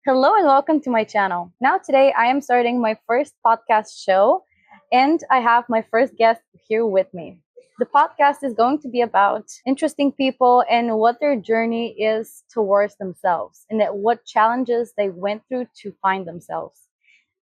Hello and welcome to my channel. Now, today I am starting my first podcast show, and I have my first guest here with me. The podcast is going to be about interesting people and what their journey is towards themselves and that what challenges they went through to find themselves.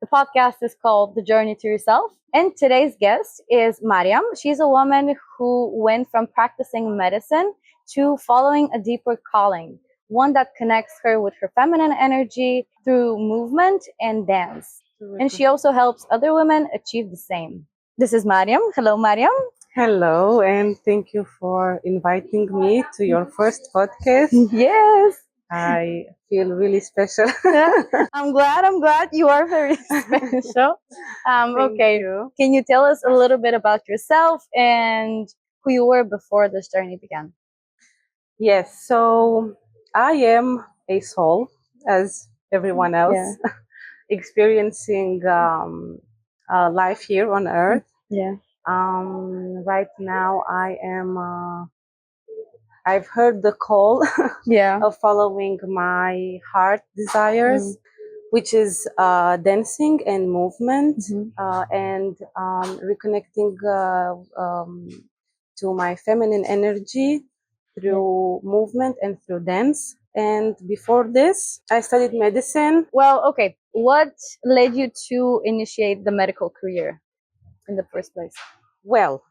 The podcast is called The Journey to Yourself, and today's guest is Mariam. She's a woman who went from practicing medicine to following a deeper calling, one that connects her with her feminine energy through movement and dance. And she also helps other women achieve the same. This is Mariam. Hello, Mariam. Hello, and thank you for inviting me to your first podcast. Yes. I feel really special. I'm glad you are very special. Thank Okay. you. Can you tell us a little bit about yourself and who you were before this journey began? Yes, so I am a soul, as everyone else, experiencing life here on Earth. Yeah. Right now, I've heard the call Yeah. of following my heart desires, which is dancing and movement, and reconnecting to my feminine energy through movement and through dance. And before this, I studied medicine. Well, okay. What led you to initiate the medical career in the first place? Well,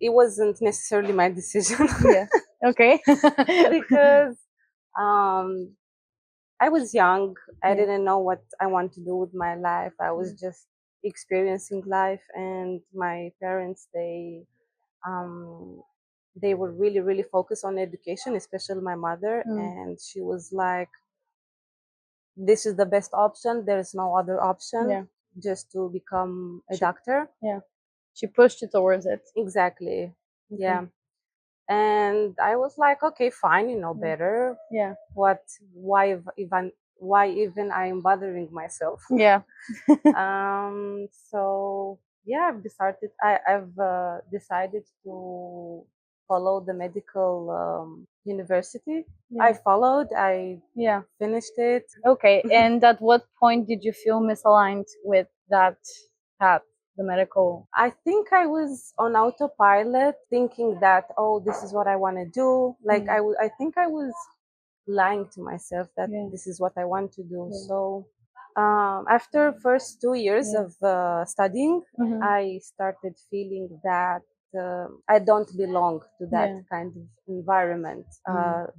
it wasn't necessarily my decision. Yeah. Okay. Because I was young. I Yeah. didn't know what I want to do with my life. I was just experiencing life, and my parents they were really focused on education, especially my mother, and she was like, "This is the best option. There is no other option. Yeah. Just to become a doctor." Yeah. She pushed you towards it. Exactly. Okay. Yeah. And I was like, okay, fine, you know better. Yeah. Why even I'm bothering myself? Yeah. So yeah, I've decided to follow the medical university. I followed. I Yeah. finished it. Okay. And at what point did you feel misaligned with that path, the medical? I think I was on autopilot, thinking that, oh, this is what I want to do. Like I think I was lying to myself that this is what I want to do. So after first 2 years of studying, I started feeling that I don't belong to that kind of environment.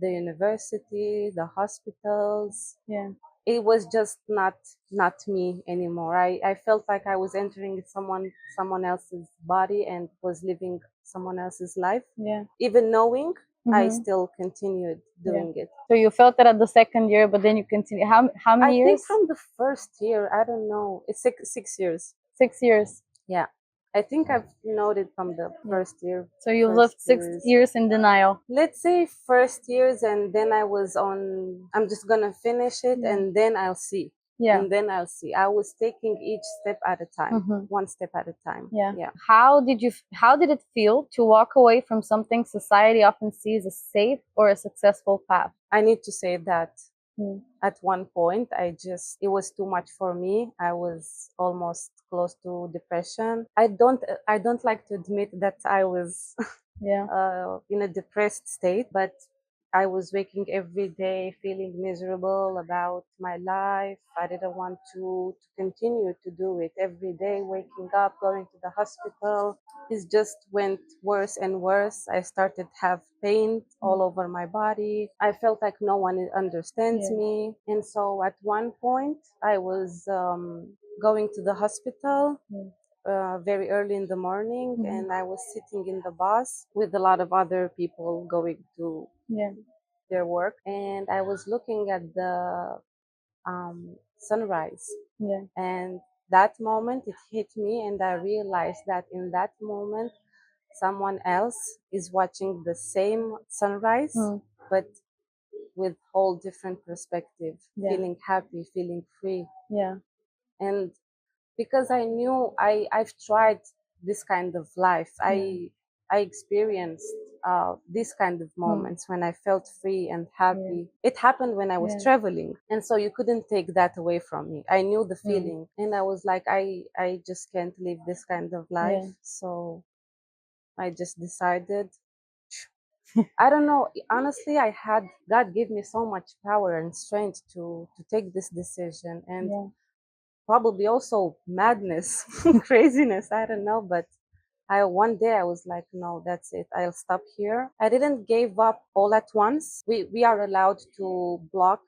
The university, the hospitals. Yeah. It was just not me anymore. I felt like I was entering someone else's body and was living someone else's life. Yeah. Even knowing, I still continued doing it. So you felt that at the second year, but then you continue. How many I years? think from the first year, I don't know. It's 6 years. 6 years. Yeah. I think I've noted from the first year. So you first lived 6 years in denial. Let's say first years, and then I was on, I'm just gonna finish it and then I'll see. Yeah. And then I'll see. I was taking each step at a time, one step at a time. Yeah. Yeah. How did it feel to walk away from something society often sees as safe or a successful path? I need to say that at one point, it was too much for me. I was almost close to depression. I don't like to admit that I was in a depressed state, but I was waking every day feeling miserable about my life. I didn't want to continue to do it every day, waking up, going to the hospital. It just went worse and worse. I started to have pain all over my body. I felt like no one understands me. And so at one point, I was going to the hospital very early in the morning, and I was sitting in the bus with a lot of other people going to their work, and I was looking at the sunrise. And that moment it hit me, and I realized that in that moment someone else is watching the same sunrise, but with whole different perspective, feeling happy, feeling free. And because I knew I've tried this kind of life, I experienced these kind of moments when I felt free and happy. It happened when I was traveling, and so you couldn't take that away from me. I knew the feeling, and I was like, I just can't live this kind of life. So I just decided. I don't know. Honestly, God gave me so much power and strength to take this decision, and probably also madness, craziness. I don't know, but I one day I was like, no, that's it. I'll stop here. I didn't give up all at once. We are allowed to block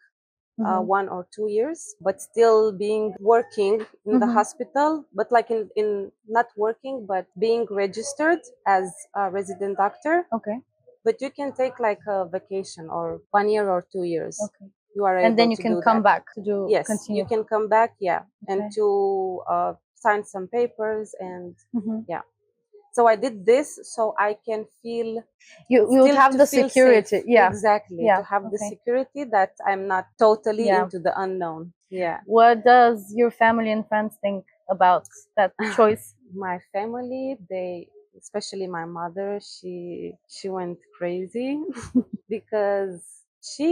1 or 2 years, but still being working in the hospital, but like in not working, but being registered as a resident doctor. Okay. But you can take like a vacation or 1 year or 2 years. Okay. You are And then able you to can do come that. back to do Yes, continue. you can come back, Okay. and to sign some papers and Mhm. yeah. So I did this so I can feel You would still have to the feel security. safe. Yeah. Exactly. Yeah. To have the Okay. security that I'm not totally Yeah. into the unknown. Yeah. What does your family and friends think about that choice? My family, especially my mother, she went crazy because she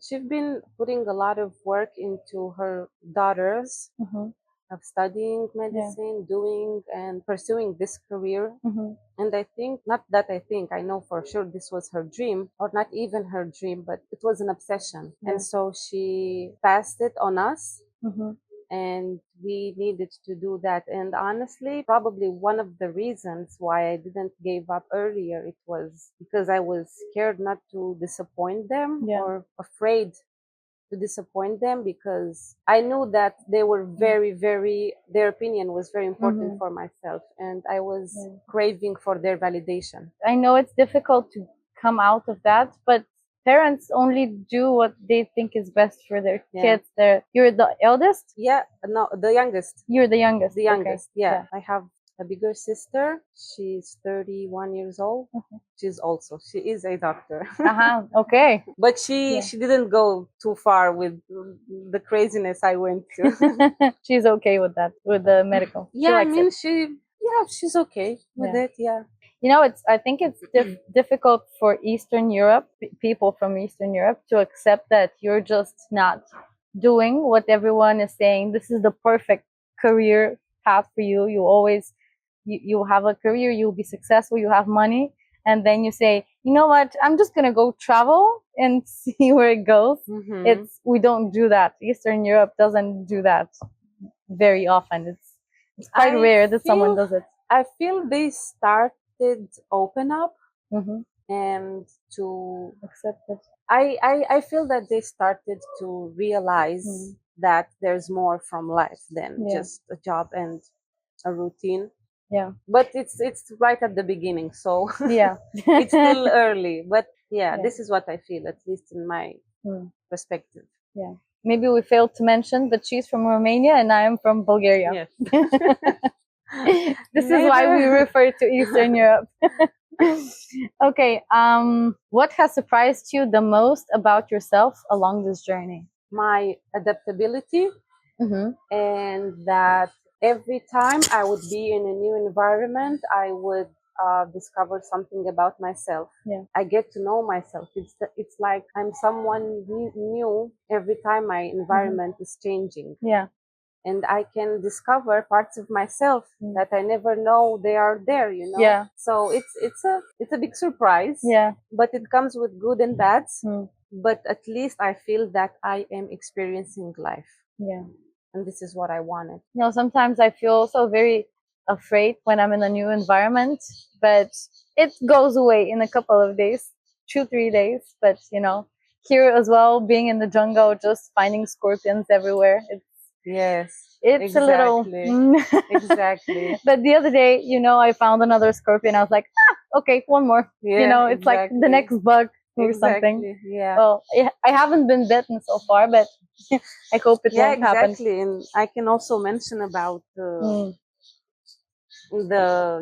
she's been putting a lot of work into her daughters Mhm. of studying medicine, doing and pursuing this career. Mhm. And I think, not that I think, I know for sure this was her dream, or not even her dream, but it was an obsession. And so she passed it on us. Mhm. And we needed to do that. And honestly, probably one of the reasons why I didn't give up earlier, it was because I was scared not to disappoint them or afraid to disappoint them, because I knew that they were their opinion was very important for myself, and I was craving for their validation. I know it's difficult to come out of that, but parents only do what they think is best for their kids. You're the eldest? Yeah, no, the youngest. You're the youngest. The youngest, yeah. I have a bigger sister. She's 31 years old. She is a doctor. Okay. But she didn't go too far with the craziness I went to. She's okay with that, with the medical. She Yeah, I likes mean, it. she's okay with it. Yeah. You know, I think it's difficult for Eastern Europe, people from Eastern Europe, to accept that you're just not doing what everyone is saying. This is the perfect career path for you. You have a career, you'll be successful, you have money, and then you say, you know what, I'm just gonna go travel and see where it goes. We don't do that. Eastern Europe doesn't do that very often. It's quite rare that someone does it. I feel they started open up and to accept it. I feel that they started to realize that there's more from life than just a job and a routine. Yeah. But it's right at the beginning, so yeah. it's still early. But this is what I feel, at least in my perspective. Yeah. Maybe we failed to mention, but she's from Romania and I am from Bulgaria. Yes. This is why we refer to Eastern Europe. Okay. What has surprised you the most about yourself along this journey? My adaptability, and that every time I would be in a new environment, I would discover something about myself. I get to know myself. It's like I'm someone new every time my environment is changing. Yeah. And I can discover parts of myself that I never know they are there, you know. Yeah. So it's a big surprise. Yeah. But it comes with good and bads. But at least I feel that I am experiencing life. Yeah. And this is what I wanted. You know, sometimes I feel also very afraid when I'm in a new environment, but it goes away in a couple of days, 2-3 days. But you know, here as well, being in the jungle, just finding scorpions everywhere. It's exactly. a little exactly. But the other day, you know, I found another scorpion. I was like, okay, one more. You know, it's like the next bug or something. Yeah. Well, I haven't been bitten so far, but I hope it won't happen. Exactly. And I can also mention about the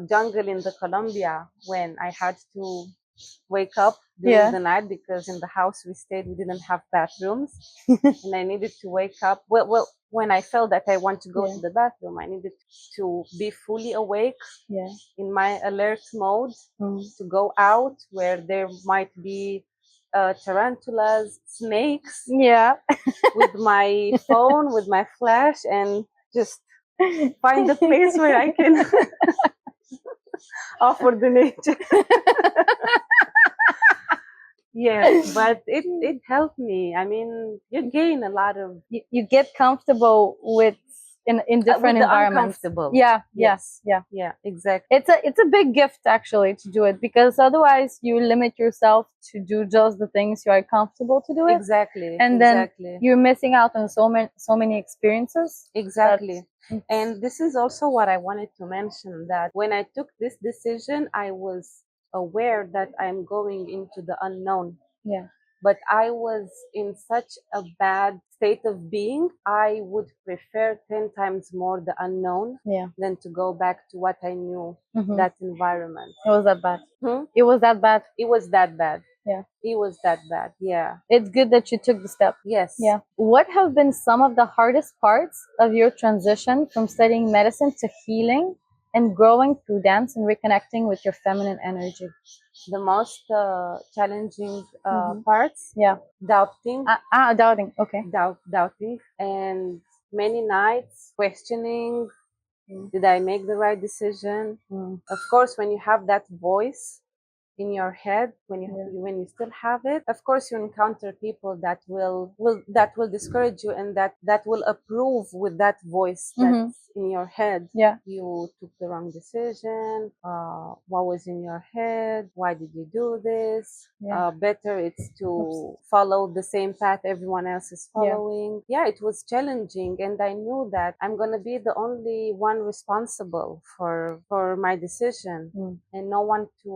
jungle in the Colombia, when I had to wake up during Yeah. the night, because in the house we stayed, we didn't have bathrooms, and I needed to wake up. Well, when I felt that I want to go Yeah. to the bathroom, I needed to be fully awake Yeah. in my alert mode Mm. to go out where there might be tarantulas, snakes, Yeah. with my phone, with my flash, and just find a place where I can offer the nature. Yes, but it helped me. I mean, you gain a lot of You get comfortable with in different with the environments. uncomfortable. Yeah. Yeah. Yes. Yeah. Yeah, exactly. It's a big gift actually to do it, because otherwise you limit yourself to do just the things you are comfortable to do it, Exactly. and then Exactly. you're missing out on so many experiences. Exactly. That And this is also what I wanted to mention, that when I took this decision, I was aware that I'm going into the unknown. yeah. But I was in such a bad state of being, I would prefer 10 times more the unknown Yeah. than to go back to what I knew, Mhm. that environment. It was that bad. Hmm? It was that bad. It was that bad. Yeah. It was that bad. Yeah. It's good that you took the step. Yes. Yeah. What have been some of the hardest parts of your transition from studying medicine to healing and growing through dance and reconnecting with your feminine energy? The most challenging Mhm. parts, Yeah. doubting, Doubting. Okay. doubting, and many nights questioning, Mm. did I make the right decision? Mm. Of course, when you have that voice in your head, Yeah. when you still have it, of course you encounter people that will discourage you, and that will approve with that voice Mhm. that's in your head. Yeah. You took the wrong decision. What was in your head? Why did you do this? Yeah. Better it's to follow the same path everyone else is Yeah. following. Yeah, it was challenging, and I knew that I'm gonna be the only one responsible for my decision, Mm. and no one to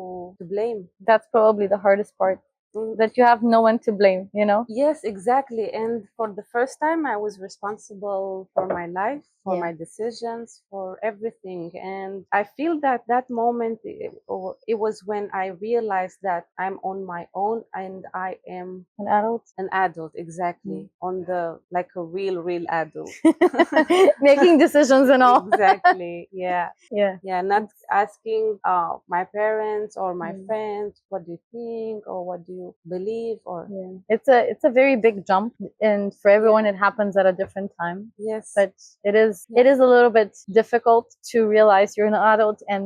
blame. That's probably the hardest part, Mm, that you have no one to blame, you know? Yes, exactly. And for the first time, I was responsible for my life, for Yeah. my decisions, for everything. And I feel that that moment, it was when I realized that I'm on my own, and I am An adult. an adult, exactly, on the, like a real adult. Making decisions and all. Exactly. Yeah. Yeah. Yeah, not asking my parents or my Mm. friends, what do you think, or what do you believe, or Yeah. It's a very big jump, and for everyone it happens at a different time. yes. But Yeah. it is a little bit difficult to realize you're an adult and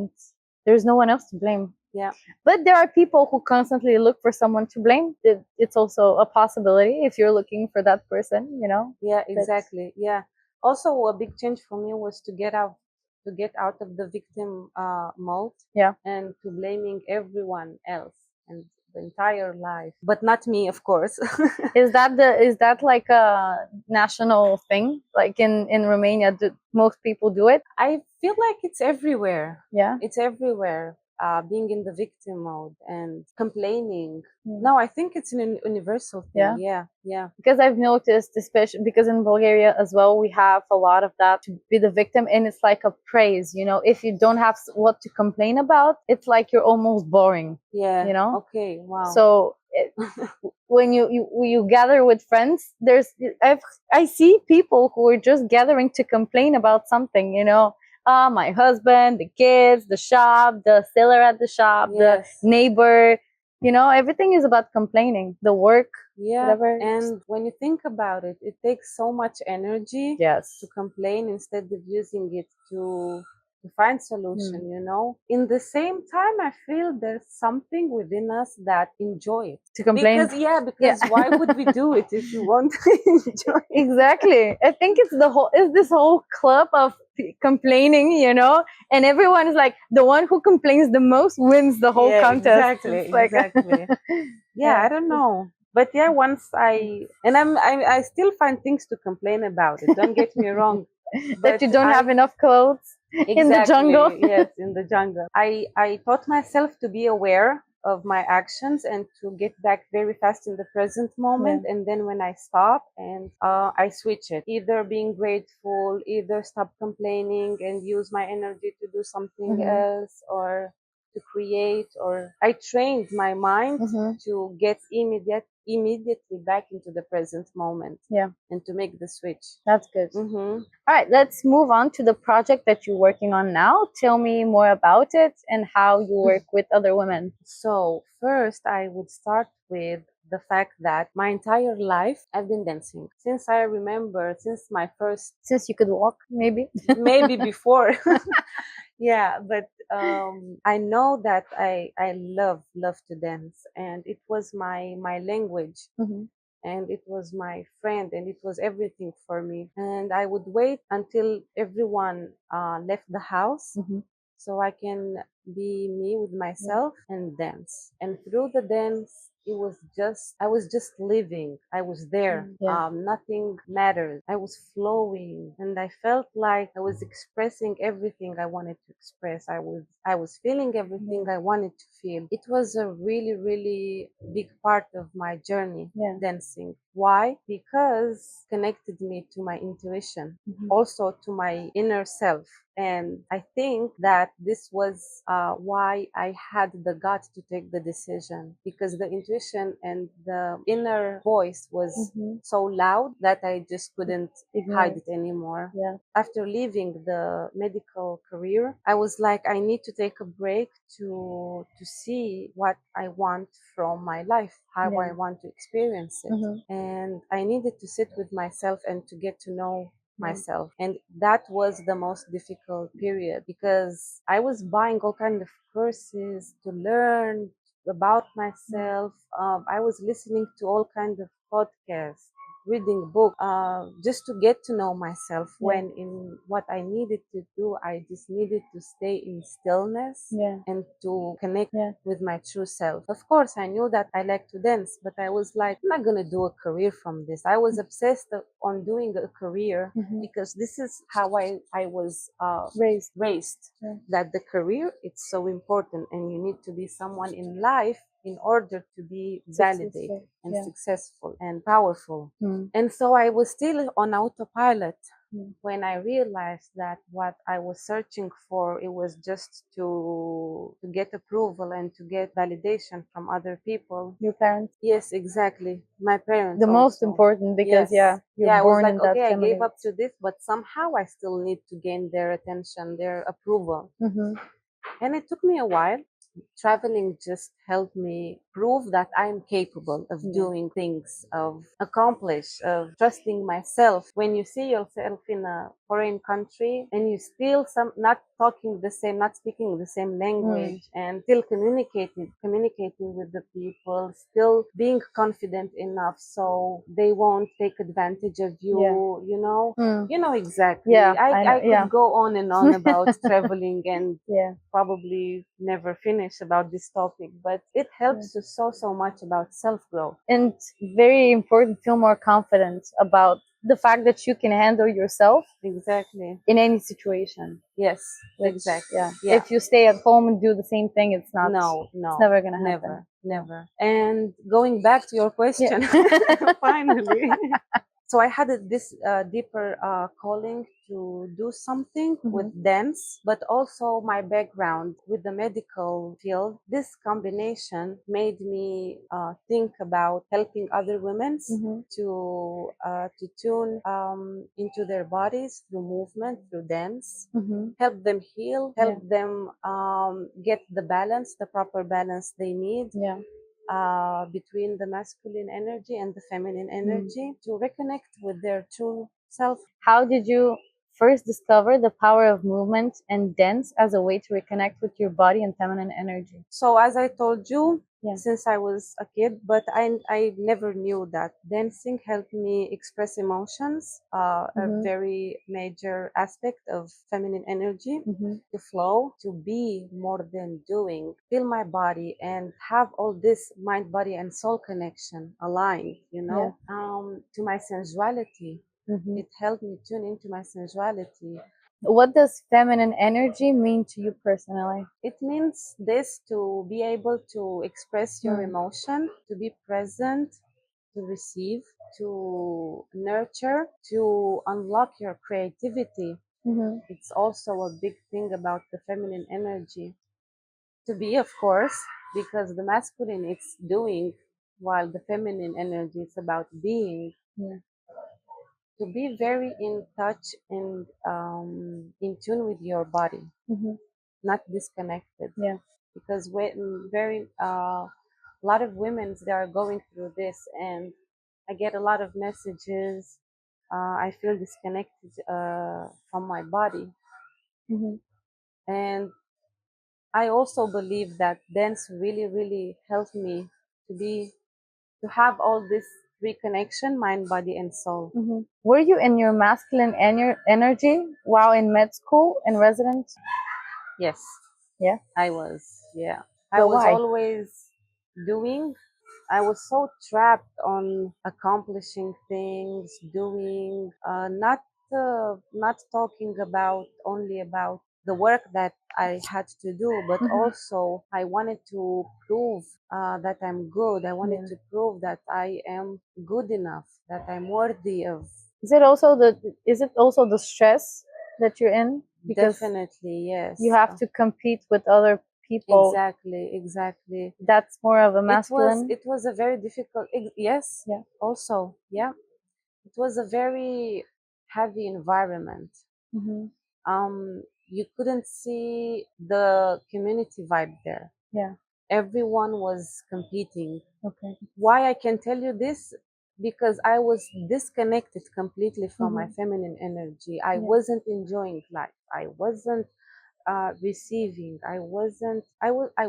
there's no one else to blame. Yeah. But there are people who constantly look for someone to blame. It's also a possibility if you're looking for that person, you know? Yeah, But exactly. Yeah. Also, a big change for me was to get out of the victim mode, yeah. and to blaming everyone else and the entire life, but not me, of course. Is that like a national thing? Like in Romania, most people do it? I feel like it's everywhere. Yeah. It's everywhere. Being in the victim mode and complaining. Mm. No, I think it's an universal thing. Yeah. Yeah. Yeah. Because I've noticed, especially because in Bulgaria as well, we have a lot of that, to be the victim, and it's like a praise. You know, if you don't have what to complain about, it's like you're almost boring. Yeah. You know. Okay. Wow. So when you gather with friends, I see people who are just gathering to complain about something. You know, my husband, the kids, the shop, the seller at the shop, Yes. the neighbor. You know, everything is about complaining. The work, Yeah. whatever. And when you think about it, it takes so much energy Yes. to complain instead of using it to find solution, you know. In the same time, I feel there's something within us that enjoy it. To complain. Because why would we do it if you want to enjoy it? Exactly. I think it's this whole club of complaining, you know, and everyone is like, the one who complains the most wins the whole contest. Exactly, It's like, exactly. Yeah, I don't know. But yeah, once I still find things to complain about it. Don't get me wrong. That you don't have enough clothes in the jungle. Yes, in the jungle. I taught myself to be aware of my actions and to get back very fast in the present moment. And then when I stop, and I switch it, either being grateful, either stop complaining and use my energy to do something else, or to create, or I trained my mind to get immediately back into the present moment. Yeah. And to make the switch. That's good. Mm-hmm. All right, let's move on to the project that you're working on now. Tell me more about it and how you work with other women. So, first, I would start with the fact that my entire life I've been dancing since I remember, since my first, since you could walk, maybe maybe before. Yeah, but I know that I love to dance, and it was my language. Mm-hmm. And it was my friend, and it was everything for me. And I would wait until everyone left the house, so I can be me with myself and dance. And through the dance, I was just living. I was there. Nothing mattered. I was flowing, and I felt like I was expressing everything I wanted to express. I was feeling everything I wanted to feel. It was a really, really big part of my journey, dancing. Why? Because connected me to my intuition, also to my inner self. And I think that this was why I had the guts to take the decision, because the intuition and the inner voice was so loud that I just couldn't hide it anymore. Yeah. After leaving the medical career, I was like, I need to take a break to see what I want from my life, how I want to experience it. And I needed to sit with myself and to get to know myself. And that was the most difficult period, because I was buying all kind of courses to learn about myself. I was listening to all kinds of podcasts, reading books, just to get to know myself. When in what I needed to do, I just needed to stay in stillness and to connect with my true self. Of course, I knew that I like to dance, but I was like, I'm not gonna do a career from this. I was obsessed on doing a career, because this is how I was raised. That the career, it's so important, and you need to be someone in life in order to be validated and successful and powerful. And so I was still on autopilot when I realized that what I was searching for, it was just to get approval and to get validation from other people. your parents. Yes, exactly. My parents. The most also. important, because Yes. you're I was born like, in that okay, I family. gave up to this, but somehow I still need to gain their attention, their approval. And it took me a while. Traveling just helped me prove that I'm capable of doing things, of accomplish, of trusting myself. When you see yourself in a foreign country and you still not talking the same, not speaking the same language, and still communicating with the people, still being confident enough so they won't take advantage of you. You know exactly. I could go on and on about traveling and probably never finish about this topic, but it helps you so much about self-growth. And very important, feel more confident about the fact that you can handle yourself Exactly. in any situation. Yes, Which, exactly. If you stay at home and do the same thing, it's not. No, it's never gonna happen. Never. And going back to your question, finally. So I had this deeper calling to do something with dance, but also my background with the medical field. This combination made me think about helping other women to tune into their bodies through movement, through dance, help them heal, help them get the balance, the proper balance they need. Between the masculine energy and the feminine energy, to reconnect with their true self. How did you first discover the power of movement and dance as a way to reconnect with your body and feminine energy? So as I told you, since I was a kid, but I never knew that dancing helped me express emotions, a very major aspect of feminine energy, to flow, to be more than doing, feel my body and have all this mind, body and soul connection aligned, to my sensuality. It helped me tune into my sensuality. What does feminine energy mean to you personally? It means this: to be able to express your emotion, to be present, to receive, to nurture, to unlock your creativity. It's also a big thing about the feminine energy. To be, of course, because the masculine it's doing, while the feminine energy is about being. Yeah. To be very in touch and in tune with your body, Mm-hmm. not disconnected. Yeah. Because when very a lot of women they are going through this, and I get a lot of messages. I feel disconnected from my body, Mm-hmm. and I also believe that dance really, really helped me to be to have all this reconnection, mind, body, and soul. Mm-hmm. Were you in your masculine energy while in med school and residence? Yes, Yeah. I was. Yeah, I But was why? always doing. I was so trapped on accomplishing things, doing, not talking about only about the work that I had to do, but Mm-hmm. also I wanted to prove that I'm good. I wanted Yeah. to prove that I am good enough, that I'm worthy of. Is it also the stress that you're in? Because Definitely, you yes. have to compete with other people. Exactly, exactly. That's more of a It was masculine. it was a very difficult. Yes, Yeah. also, yeah. It was a very heavy environment. Mm-hmm. You couldn't see the community vibe there. Yeah. Everyone was competing. Okay. Why I can tell you this? Because I was disconnected completely from my Mm-hmm. feminine energy. I Yeah. wasn't enjoying life. I wasn't receiving. I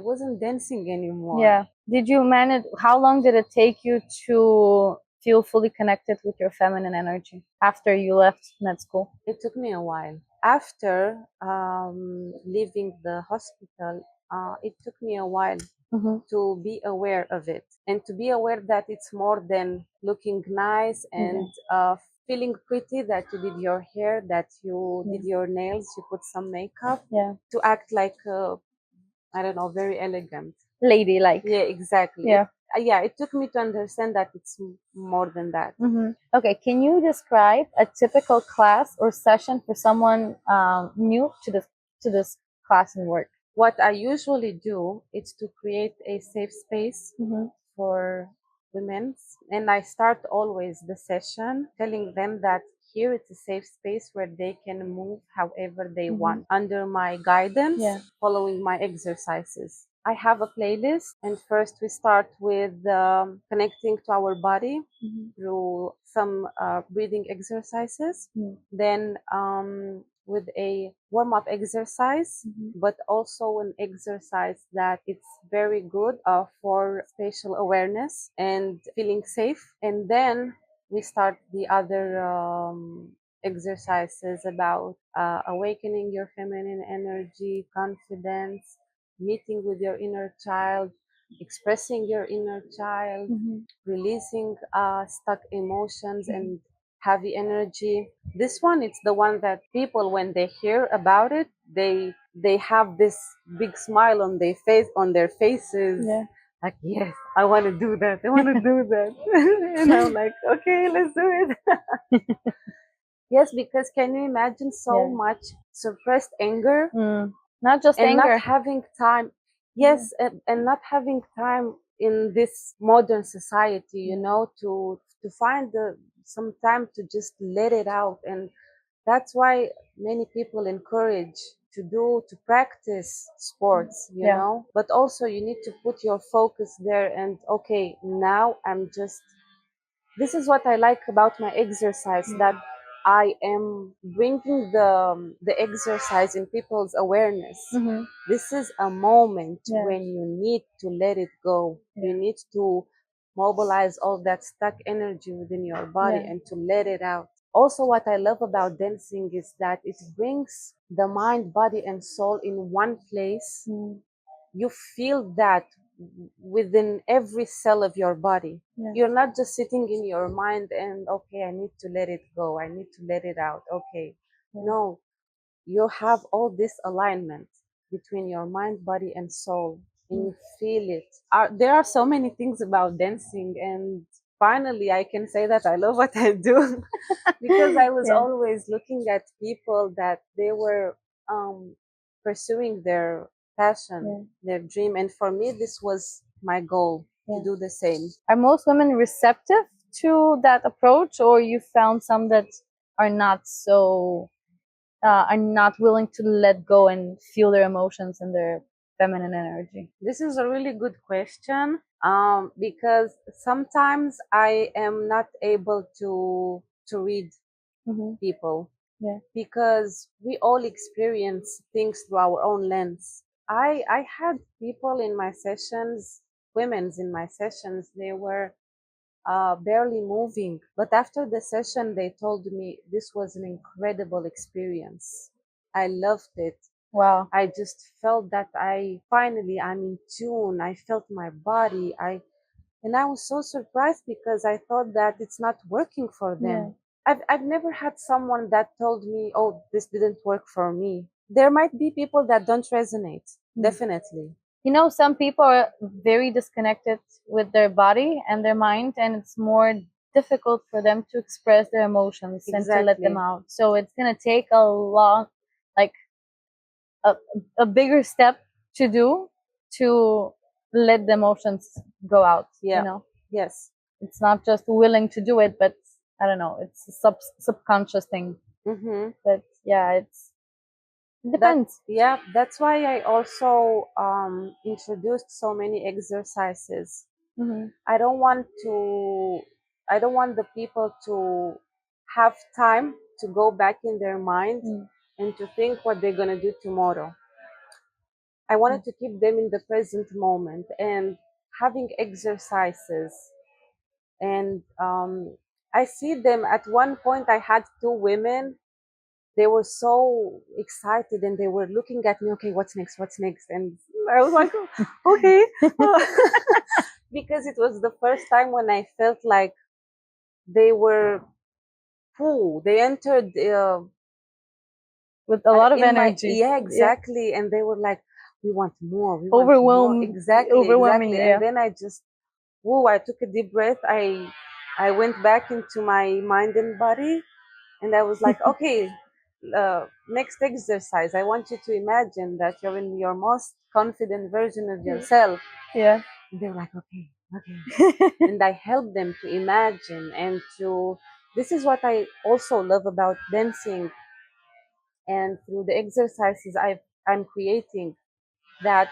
wasn't dancing anymore. Yeah. Did you manage? How long did it take you to feel fully connected with your feminine energy after you left med school? It took me a while. After leaving the hospital, it took me a while Mm-hmm. to be aware of it and to be aware that it's more than looking nice Yeah. and feeling pretty, that you did your hair, that you Yeah. did your nails, you put some makeup, Yeah. to act like, I don't know, very elegant. Ladylike. Yeah, exactly. Yeah. Yeah, it took me to understand that it's more than that. Mm-hmm. Okay, can you describe a typical class or session for someone new to this class and work? What I usually do is to create a safe space Mm-hmm. for women, and I start always the session telling them that here it's a safe space where they can move however they Mm-hmm. want under my guidance, Yeah. following my exercises. I have a playlist, and first we start with connecting to our body Mm-hmm. through some breathing exercises. Mm-hmm. Then with a warm up exercise, Mm-hmm. but also an exercise that it's very good for spatial awareness and feeling safe. And then we start the other exercises about awakening your feminine energy, confidence, meeting with your inner child, expressing your inner child, Mm-hmm. releasing stuck emotions and heavy energy. This one, it's the one that people, when they hear about it, they have this big smile on their faces. Yeah. Like, yes, I want to do that. I want to do that. And I'm like, okay, let's do it. Yes, because can you imagine so Yeah. much suppressed anger Mm. Not just and not anger. having time? Yeah. Yes, and not having time in this modern society, Yeah. to find some time to just let it out. And that's why many people encourage to practice sports, Yeah. but also you need to put your focus there. And okay, now I'm just, this is what I like about my exercise, that I am bringing the exercise in people's awareness. Mm-hmm. This is a moment Yeah. when you need to let it go. You Yeah. need to mobilize all that stuck energy within your body Yeah. and to let it out. Also, what I love about dancing is that it brings the mind, body, and soul in one place. Mm. You feel that within every cell of your body. Yeah. You're not just sitting in your mind and, okay, I need to let it go, I need to let it out. Okay. Yeah. No, you have all this alignment between your mind, body, and soul, and you feel it. There are so many things about dancing, and finally, I can say that I love what I do. Because I was Yeah. always looking at people that they were pursuing their passion, Yeah. their dream. And for me, this was my goal to Yeah. do the same. Are most women receptive to that approach, or you found some that are not so are not willing to let go and feel their emotions and their feminine energy? This is a really good question, because sometimes I am not able to read Mm-hmm. people, Yeah. because we all experience things through our own lens. I had people in my sessions, women's in my sessions, they were barely moving. But after the session, they told me this was an incredible experience. I loved it. Wow. I just felt that I'm in tune. I felt my body. And I was so surprised because I thought that it's not working for Yeah. them. I've never had someone that told me, oh, this didn't work for me. There might be people that don't resonate, Mm. definitely. You know, some people are very disconnected with their body and their mind, and it's more difficult for them to express their emotions and to let them Exactly. out. So it's gonna take a long, like a, a bigger step to do to let the emotions go out. You Yeah. know, Yes. it's not just willing to do it, but I don't know, it's a subconscious thing. Mm-hmm. But yeah, it That depends. yeah, that's why I also introduced so many exercises. Hmm. I don't want to I don't want the people to have time to go back in their mind Mm. and to think what they're going to do tomorrow. I wanted to keep them in the present moment and having exercises. And I see them at one point. I had two women. They were so excited and they were looking at me. Okay, what's next? What's next? And I was like, okay, because it was the first time when I felt like they were full. They entered With a lot of in my, energy. yeah, Yeah. exactly. And they were like, we want more. Overwhelm Exactly, overwhelming, exactly. And yeah. then I just, whoa, I took a deep breath. I went back into my mind and body, and I was like, okay, next exercise. I want you to imagine that you're in your most confident version of yourself. Yeah. They're like, okay, okay. And I help them to imagine and to, this is what I also love about dancing and through the exercises I'm creating, that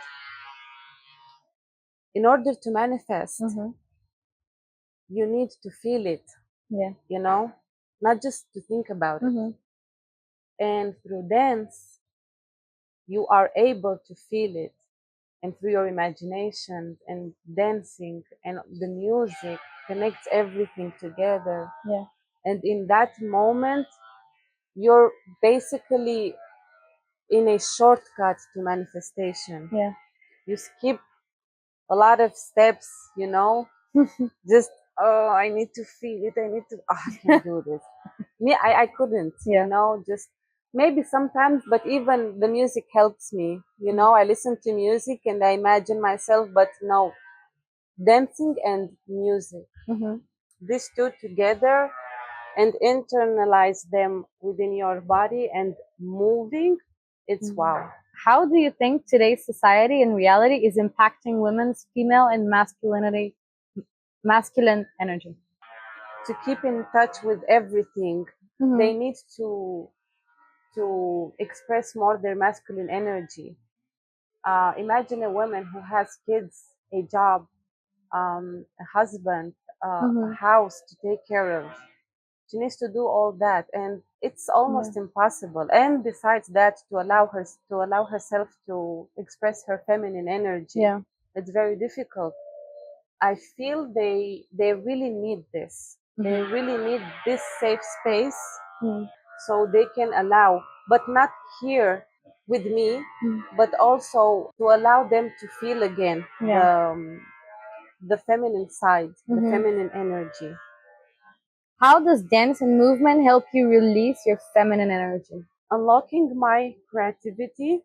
in order to manifest, Hmm. you need to feel it, Yeah. not just to think about it. Hmm. And through dance, you are able to feel it. And through your imagination and dancing and the music connects everything together. Yeah. And in that moment, you're basically in a shortcut to manifestation. Yeah. You skip a lot of steps, just, oh, I need to feel it. I can't do this. Me, I couldn't, Yeah. just maybe sometimes, but even the music helps me. I listen to music and I imagine myself, but no, dancing and music, Hmm. these two together, and internalize them within your body and moving, it's wow. How do you think today's society and reality is impacting women's female and masculine energy? To keep in touch with everything, Hmm. they need to express more their masculine energy. Imagine a woman who has kids, a job, a husband, a Hmm. house to take care of. She needs to do all that, and it's Yeah. almost impossible. And besides that, to allow herself to express her feminine energy, Yeah. it's very difficult. I feel they really need this. They Hmm. really need this safe space Mm. so they can allow, but not here with me, Mm. but also to allow them to feel again Yeah. the feminine side, the Hmm. feminine energy. How does dance and movement help you release your feminine energy? Unlocking my creativity,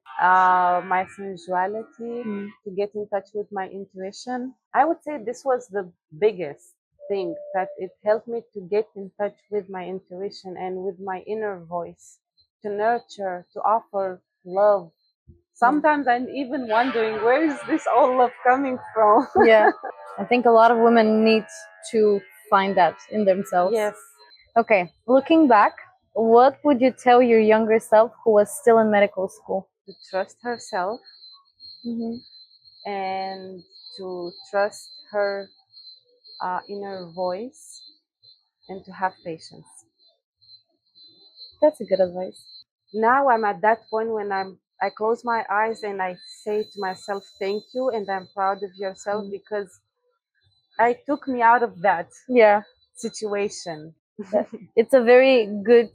my sensuality, Mm. to get in touch with my intuition. I would say this was the biggest thing, that it helped me to get in touch with my intuition and with my inner voice, to nurture, to offer love, Sometimes I'm even wondering, where is this all love coming from? Yeah. I think a lot of women need to find that in themselves. Yes. Okay, looking back, what would you tell your younger self who was still in medical school? To trust herself and to trust her inner voice and to have patience. That's a good advice. Now I'm at that point when I close my eyes and I say to myself, thank you, and I'm proud of yourself because I took me out of that Yeah, situation. it's a very good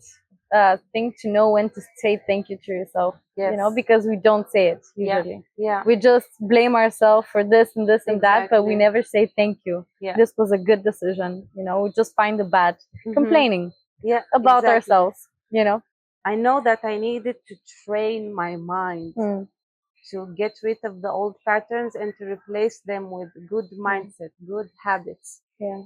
thing to know when to say thank you to yourself. Yes. You know, because we don't say it Yeah. usually. Yeah. We just blame ourselves for this and this and that, but we Exactly. never say thank you. Yeah. This was a good decision. You know, we just find the bad, complaining Yeah. about Exactly. ourselves. You know. I know that I needed to train my mind Mm. to get rid of the old patterns and to replace them with good mindset, good habits. Yeah.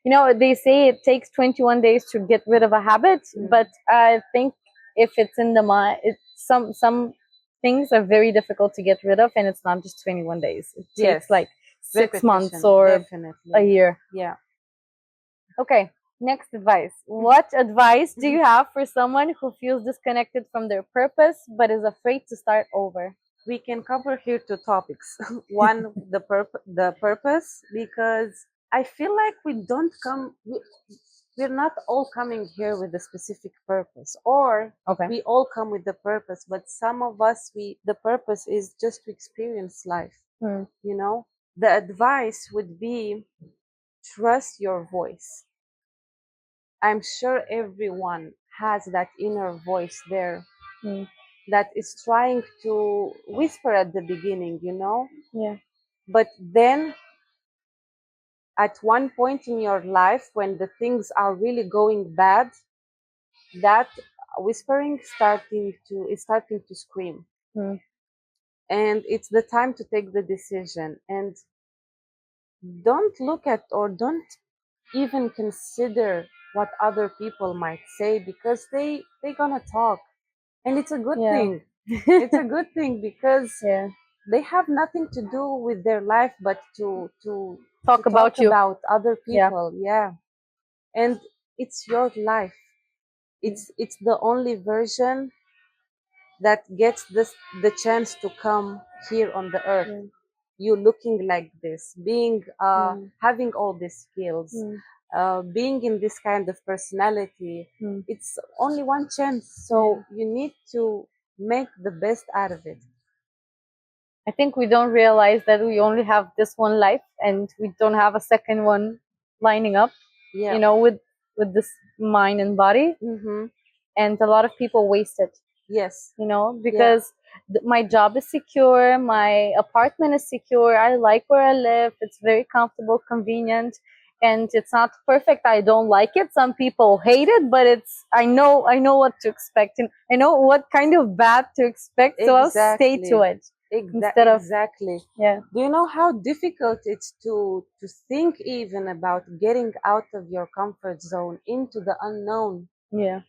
You know, they say it takes 21 days to get rid of a habit, but I think if it's in the mind, some things are very difficult to get rid of, and it's not just 21 days. It takes Yes. like 6 Repetition, months or definitely. a year. Yeah. Okay, next advice. What advice do you have for someone who feels disconnected from their purpose but is afraid to start over? We can cover here two topics. One, the purpose, because I feel like we're not all coming here with a specific purpose, or Okay. we all come with the purpose, but some of us, the purpose is just to experience life. You know, the advice would be trust your voice. I'm sure everyone has that inner voice there that is trying to whisper at the beginning, you know? Yeah. But then at one point in your life when the things are really going bad, that whispering is starting to scream. And it's the time to take the decision. And don't look at or don't even consider what other people might say, because they're gonna talk. And it's a good thing. It's a good thing because they have nothing to do with their life but to Talk about you. about other people. Yeah. And it's your life. It's the only version that gets the chance to come here on the earth. You looking like this, being having all these skills, being in this kind of personality. It's only one chance, so you need to make the best out of it. I think we don't realize that we only have this one life and we don't have a second one lining up. Yeah. You know, with this mind and body. And a lot of people waste it. Yes. You know, because my job is secure, my apartment is secure, I like where I live, it's very comfortable, convenient, and it's not perfect. I don't like it. Some people hate it, but I know what to expect, and I know what kind of bad to expect, so I'll stay to it. Instead of Exactly. Yeah. Do you know how difficult it's to think even about getting out of your comfort zone into the unknown? Yeah.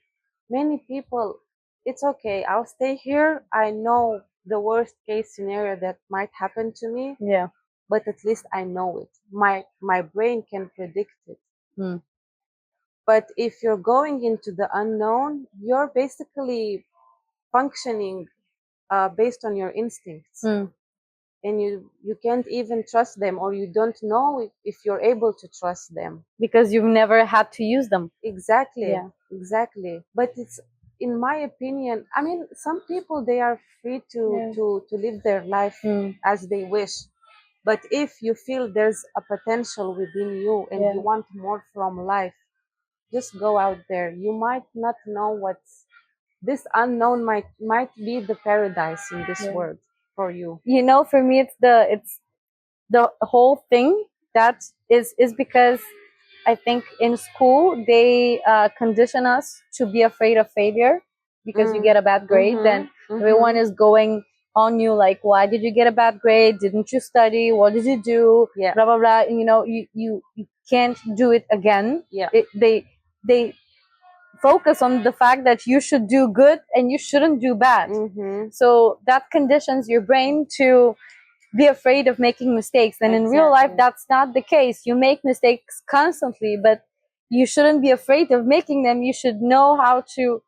Many people, it's okay, I'll stay here. I know the worst case scenario that might happen to me. Yeah. But at least I know it. My brain can predict it. Mm. But if you're going into the unknown, you're basically functioning based on your instincts. And you can't even trust them, or you don't know if you're able to trust them. Because you've never had to use them. Exactly. Yeah. Exactly. But it's, in my opinion, I mean, some people, they are free to live their life as they wish. But if you feel there's a potential within you and you want more from life, just go out there. You might not know this unknown might be the paradise in this world for you. You know, for me, it's the whole thing that is because I think in school they condition us to be afraid of failure, because you get a bad grade, then everyone is going on you like, why did you get a bad grade? Didn't you study? What did you do? Blah blah blah. And, you know, you can't do it again. Yeah. They focus on the fact that you should do good and you shouldn't do bad. Mm-hmm. So that conditions your brain to be afraid of making mistakes. And in real life, Exactly. that's not the case. You make mistakes constantly, but you shouldn't be afraid of making them. You should know how to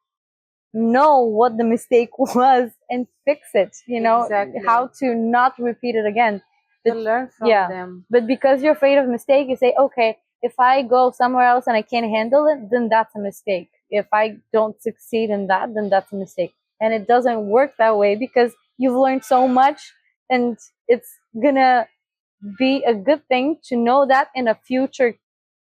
know what the mistake was and fix it, Exactly. how to not repeat it again. To But learn from yeah, them. but because you're afraid of mistake, you say, okay, if I go somewhere else and I can't handle it, then that's a mistake. If I don't succeed in that, then that's a mistake. And it doesn't work that way, because you've learned so much, and it's gonna be a good thing to know that in a future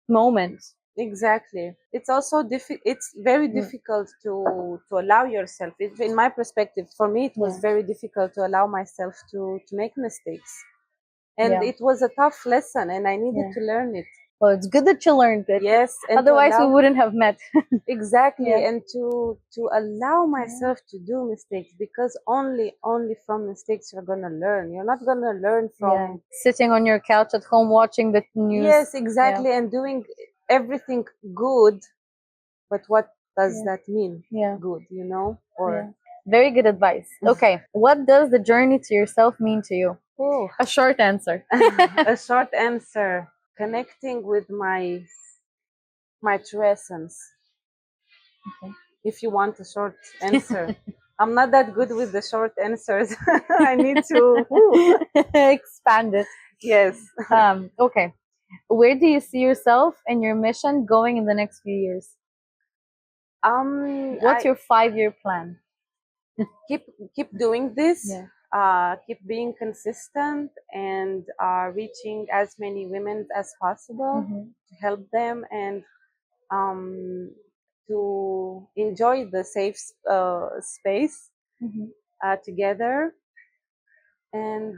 moment. Exactly. It's also it's very difficult to allow yourself. In my perspective, for me, it was very difficult to allow myself to make mistakes, and it was a tough lesson, and I needed to learn it. Well, it's good that you learned it. Yes, and Otherwise, we wouldn't have met. exactly, Yeah. and to allow myself to do mistakes, because only from mistakes you're gonna learn. You're not gonna learn from Sitting on your couch at home watching the news. yes, exactly, and doing everything good, but what does that mean? Good, or Very good advice. Okay, what does the journey to yourself mean to you? oh, A short answer. a short answer: connecting with my true essence. Okay. If you want a short answer. I'm not that good with the short answers. I need to expand it. Yes. Okay. Where do you see yourself and your mission going in the next few years? What's your 5-year plan? keep doing this. Keep being consistent, and reaching as many women as possible to help them, and to enjoy the safe space together, and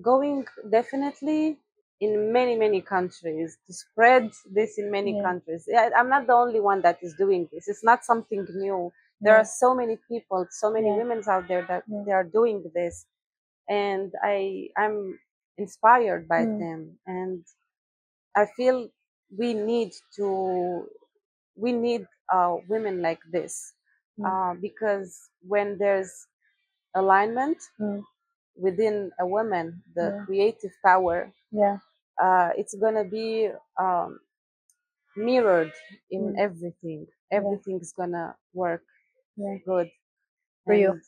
going definitely in many countries, to spread this in many countries. I'm not the only one that is doing this. It's not something new. There are so many people, so many women out there that they are doing this, and I'm inspired by them, and I feel we need to we need women like this, because when there's alignment within a woman, the creative power, it's gonna be mirrored in everything. Everything's gonna work good For you,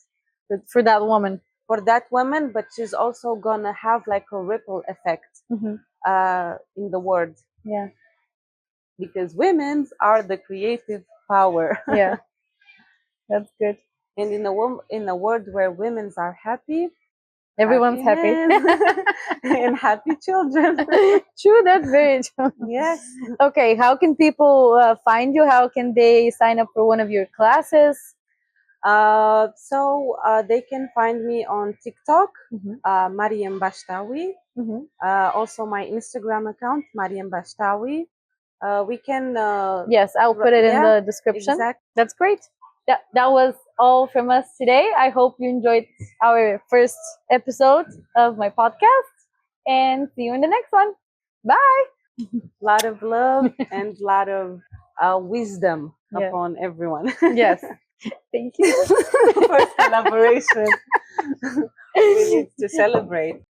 for that woman. For that woman, but she's also gonna have like a ripple effect in the world. Yeah. Because women are the creative power. Yeah. That's good. And in a world where women are happy, everyone's happy. And happy children. True, that's very true. Yes. Okay, how can people find you? How can they sign up for one of your classes? So they can find me on TikTok, Mariam Bashtawi. Also my Instagram account, Mariam Bashtawi. We can. Yes, I'll put it in the description. Exactly. That's great. That was all from us today. I hope you enjoyed our first episode of my podcast, and see you in the next one. Bye. Lot of love and lot of wisdom upon everyone. Yes. Thank you. For collaboration. We need to celebrate.